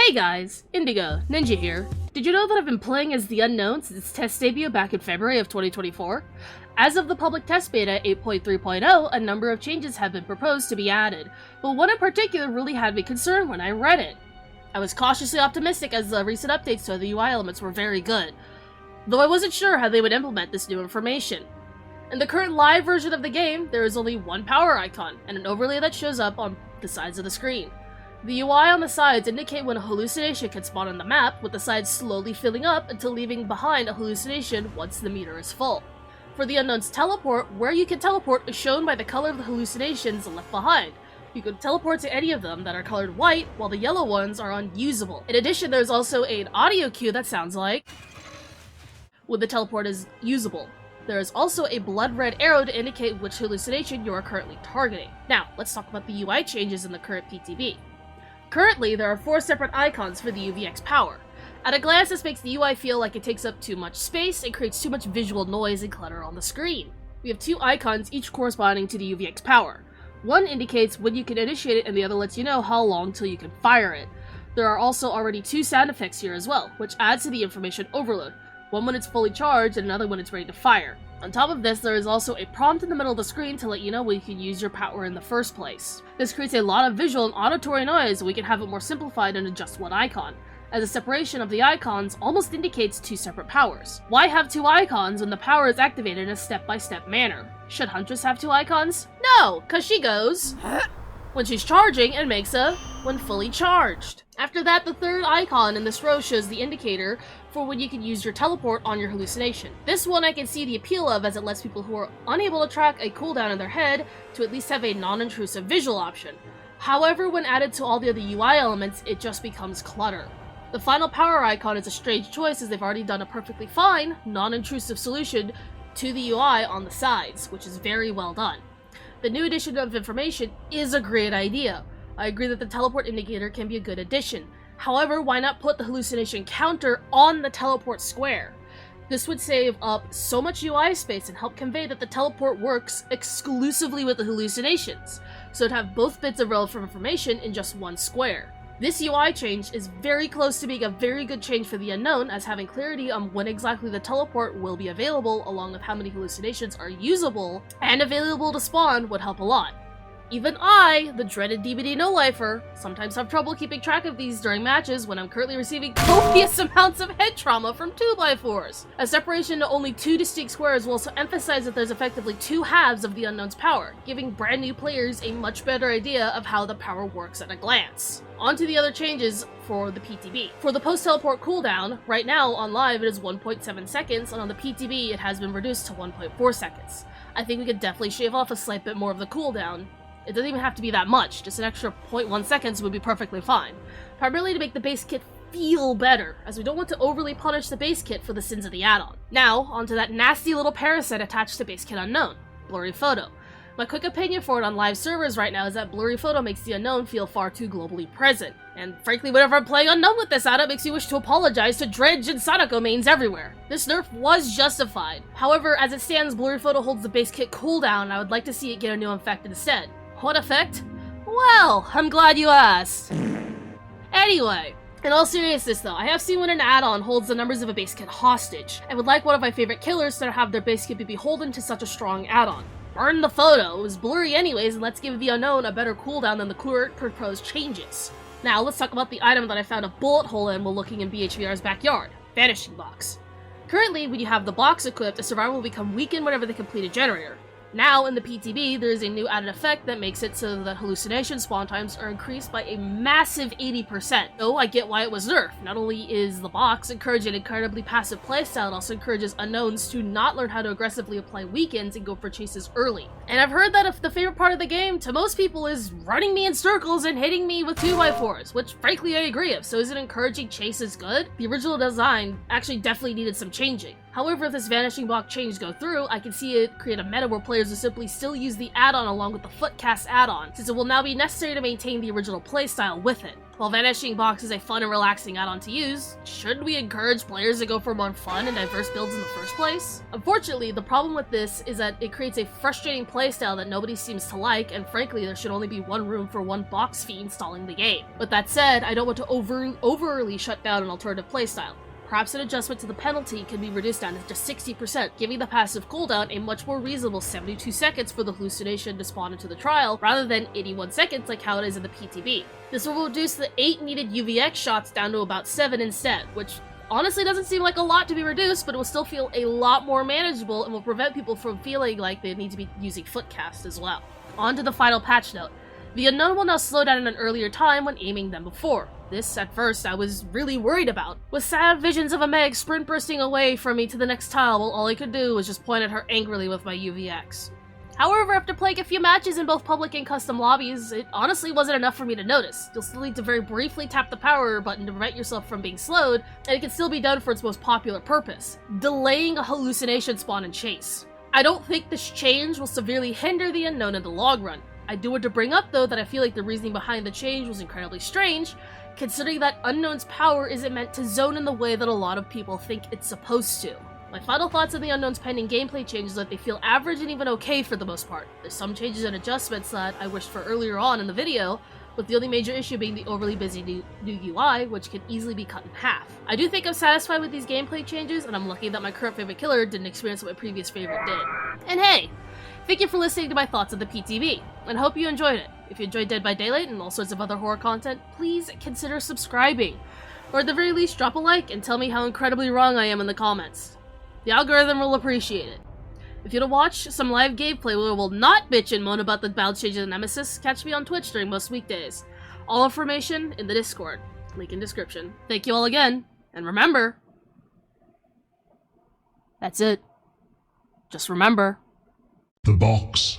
Hey guys, Indigo, Ninja here. Did you know that I've been playing as the Unknown since its test debut back in February of 2024? As of the public test beta 8.3.0, a number of changes have been proposed to be added, but one in particular really had me concerned when I read it. I was cautiously optimistic as the recent updates to the UI elements were very good, though I wasn't sure how they would implement this new information. In the current live version of the game, there is only one power icon, and an overlay that shows up on the sides of the screen. The UI on the sides indicate when a hallucination can spawn on the map, with the sides slowly filling up until leaving behind a hallucination once the meter is full. For the Unknown's teleport, where you can teleport is shown by the color of the hallucinations left behind. You can teleport to any of them that are colored white, while the yellow ones are unusable. In addition, there's also an audio cue that sounds like when the teleport is usable. There is also a blood red arrow to indicate which hallucination you are currently targeting. Now, let's talk about the UI changes in the current PTB. Currently, there are 4 separate icons for the UVX power. At a glance, this makes the UI feel like it takes up too much space and creates too much visual noise and clutter on the screen. We have 2 icons, each corresponding to the UVX power. One indicates when you can initiate it and the other lets you know how long till you can fire it. There are also already 2 sound effects here as well, which adds to the information overload. One when it's fully charged and another when it's ready to fire. On top of this, there is also a prompt in the middle of the screen to let you know when you can use your power in the first place. This creates a lot of visual and auditory noise, so we can have it more simplified into just one icon, as the separation of the icons almost indicates 2 separate powers. Why have 2 icons when the power is activated in a step-by-step manner? Should Huntress have 2 icons? No, cause she goes when she's charging and makes a when fully charged. After that, the 3rd icon in this row shows the indicator for when you can use your teleport on your hallucination. This one I can see the appeal of, as it lets people who are unable to track a cooldown in their head to at least have a non-intrusive visual option. However, when added to all the other UI elements, it just becomes clutter. The final power icon is a strange choice, as they've already done a perfectly fine, non-intrusive solution to the UI on the sides, which is very well done. The new addition of information is a great idea. I agree that the teleport indicator can be a good addition. However, why not put the hallucination counter on the teleport square? This would save up so much UI space and help convey that the teleport works exclusively with the hallucinations, so it'd have both bits of relevant information in just one square. This UI change is very close to being a very good change for the Unknown, as having clarity on when exactly the teleport will be available, along with how many hallucinations are usable and available to spawn, would help a lot. Even I, the dreaded DBD no-lifer, sometimes have trouble keeping track of these during matches when I'm currently receiving copious amounts of head trauma from 2x4s. A separation to only 2 distinct squares will also emphasize that there's effectively 2 halves of the Unknown's power, giving brand new players a much better idea of how the power works at a glance. On to the other changes for the PTB. For the post-teleport cooldown, right now on live it is 1.7 seconds, and on the PTB it has been reduced to 1.4 seconds. I think we could definitely shave off a slight bit more of the cooldown. It doesn't even have to be that much, just an extra 0.1 seconds would be perfectly fine. Primarily to make the base kit feel better, as we don't want to overly punish the base kit for the sins of the add-on. Now, onto that nasty little parasite attached to base kit Unknown, Blurry Photo. My quick opinion for it on live servers right now is that Blurry Photo makes the Unknown feel far too globally present. And frankly, whenever I'm playing Unknown with this add-on, it makes you wish to apologize to Dredge and Sadako mains everywhere. This nerf was justified. However, as it stands, Blurry Photo holds the base kit cooldown, and I would like to see it get a new effect instead. What effect? Well, I'm glad you asked. Anyway, in all seriousness though, I have seen when an add-on holds the numbers of a base kit hostage, and would like one of my favorite killers to have their base kit be beholden to such a strong add-on. Burn the photo, it was blurry anyways, and let's give the Unknown a better cooldown than the current proposed changes. Now, let's talk about the item that I found a bullet hole in while looking in BHVR's backyard, Vanishing Box. Currently, when you have the box equipped, a survivor will become weakened whenever they complete a generator. Now, in the PTB, there is a new added effect that makes it so that hallucination spawn times are increased by a massive 80%. So I get why it was nerfed. Not only is the box encouraging an incredibly passive playstyle, it also encourages Unknowns to not learn how to aggressively apply weakens and go for chases early. And I've heard that if the favorite part of the game to most people is running me in circles and hitting me with 2x4s, which frankly I agree with, so is it encouraging chases good? The original design actually definitely needed some changing. However, if this Vanishing Block change go through, I can see it create a meta where players will simply still use the add-on along with the Footcast add-on, since it will now be necessary to maintain the original playstyle with it. While Vanishing Box is a fun and relaxing add-on to use, shouldn't we encourage players to go for more fun and diverse builds in the first place? Unfortunately, the problem with this is that it creates a frustrating playstyle that nobody seems to like, and frankly, there should only be one room for one box fee installing the game. With that said, I don't want to overly shut down an alternative playstyle. Perhaps an adjustment to the penalty can be reduced down to just 60%, giving the passive cooldown a much more reasonable 72 seconds for the hallucination to spawn into the trial, rather than 81 seconds like how it is in the PTB. This will reduce the 8 needed UVX shots down to about 7 instead, which honestly doesn't seem like a lot to be reduced, but it will still feel a lot more manageable and will prevent people from feeling like they need to be using footcast as well. On to the final patch note. The unknown will now slow down at an earlier time when aiming than before. This, at first, I was really worried about, with sad visions of a Meg sprint bursting away from me to the next tile while all I could do was just point at her angrily with my UVX. However, after playing a few matches in both public and custom lobbies, it honestly wasn't enough for me to notice. You'll still need to very briefly tap the power button to prevent yourself from being slowed, and it can still be done for its most popular purpose, delaying a hallucination spawn and chase. I don't think this change will severely hinder the unknown in the long run. I do want to bring up, though, that I feel like the reasoning behind the change was incredibly strange, considering that Unknown's power isn't meant to zone in the way that a lot of people think it's supposed to. My final thoughts on the Unknown's pending gameplay changes are that they feel average and even okay for the most part. There's some changes and adjustments that I wished for earlier on in the video, with the only major issue being the overly busy new UI, which can easily be cut in half. I do think I'm satisfied with these gameplay changes, and I'm lucky that my current favorite killer didn't experience what my previous favorite did. And hey! Thank you for listening to my thoughts on the PTB, and hope you enjoyed it. If you enjoyed Dead by Daylight and all sorts of other horror content, please consider subscribing. Or at the very least, drop a like and tell me how incredibly wrong I am in the comments. The algorithm will appreciate it. If you want to watch some live gameplay where we'll not bitch and moan about the balance changes in Nemesis, catch me on Twitch during most weekdays. All information in the Discord. Link in description. Thank you all again, and remember... That's it. Just remember... The box